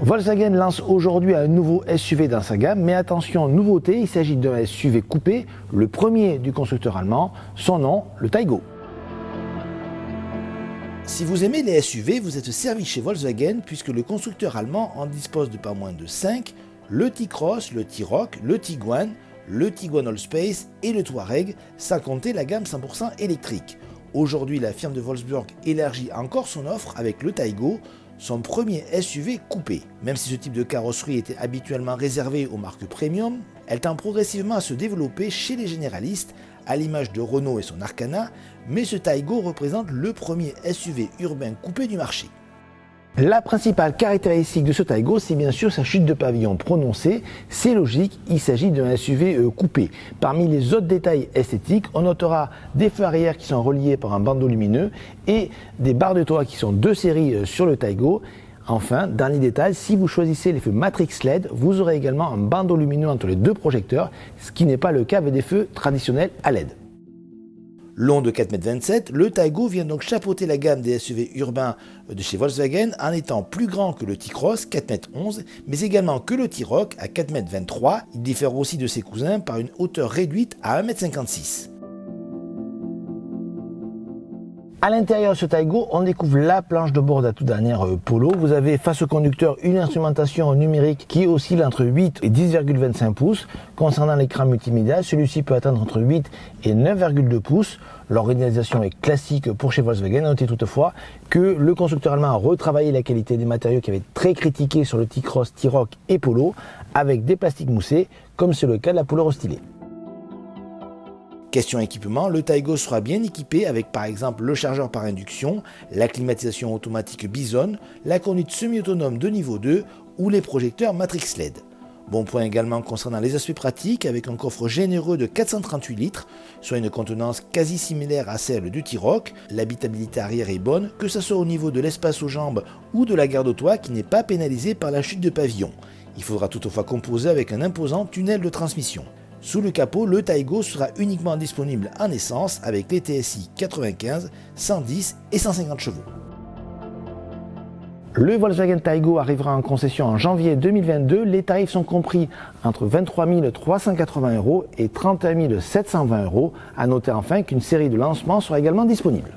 Volkswagen lance aujourd'hui un nouveau SUV dans sa gamme, mais attention, nouveauté, il s'agit d'un SUV coupé, le premier du constructeur allemand, son nom, le Taygo. Si vous aimez les SUV, vous êtes servi chez Volkswagen puisque le constructeur allemand en dispose de pas moins de 5, le T-Cross, le T-Roc, le Tiguan, le Tiguan Allspace et le Touareg, sans compter la gamme 100% électrique. Aujourd'hui, la firme de Wolfsburg élargit encore son offre avec le Taygo, son premier SUV coupé. Même si ce type de carrosserie était habituellement réservé aux marques premium, elle tend progressivement à se développer chez les généralistes, à l'image de Renault et son Arcana, mais ce Taygo représente le premier SUV urbain coupé du marché. La principale caractéristique de ce Taygo, c'est bien sûr sa chute de pavillon prononcée. C'est logique, il s'agit d'un SUV coupé. Parmi les autres détails esthétiques, on notera des feux arrière qui sont reliés par un bandeau lumineux et des barres de toit qui sont de série sur le Taygo. Enfin, dans les détails, si vous choisissez les feux Matrix LED, vous aurez également un bandeau lumineux entre les deux projecteurs, ce qui n'est pas le cas avec des feux traditionnels à LED. Long de 4,27 m, le Taygo vient donc chapeauter la gamme des SUV urbains de chez Volkswagen en étant plus grand que le T-Cross, 4,11 m, mais également que le T-Roc à 4,23 m. Il diffère aussi de ses cousins par une hauteur réduite à 1,56 m. À l'intérieur de ce Taygo, on découvre la planche de bord de la toute dernière Polo. Vous avez face au conducteur une instrumentation numérique qui oscille entre 8 et 10,25 pouces. Concernant l'écran multimédia, celui-ci peut atteindre entre 8 et 9,2 pouces. L'organisation est classique pour chez Volkswagen. Notez toutefois que le constructeur allemand a retravaillé la qualité des matériaux qui avaient très critiqué sur le T-Cross, T-Roc et Polo avec des plastiques moussés, comme c'est le cas de la Polo restylée. Question équipement, le Taygo sera bien équipé avec par exemple le chargeur par induction, la climatisation automatique Bison, la conduite semi-autonome de niveau 2 ou les projecteurs Matrix LED. Bon point également concernant les aspects pratiques avec un coffre généreux de 438 litres, soit une contenance quasi similaire à celle du T-Roc. L'habitabilité arrière est bonne, que ce soit au niveau de l'espace aux jambes ou de la garde au toit qui n'est pas pénalisée par la chute de pavillon. Il faudra toutefois composer avec un imposant tunnel de transmission. Sous le capot, le Taygo sera uniquement disponible en essence avec les TSI 95, 110 et 150 chevaux. Le Volkswagen Taygo arrivera en concession en janvier 2022. Les tarifs sont compris entre 23 380 € et 31 720 €. A noter enfin qu'une série de lancements sera également disponible.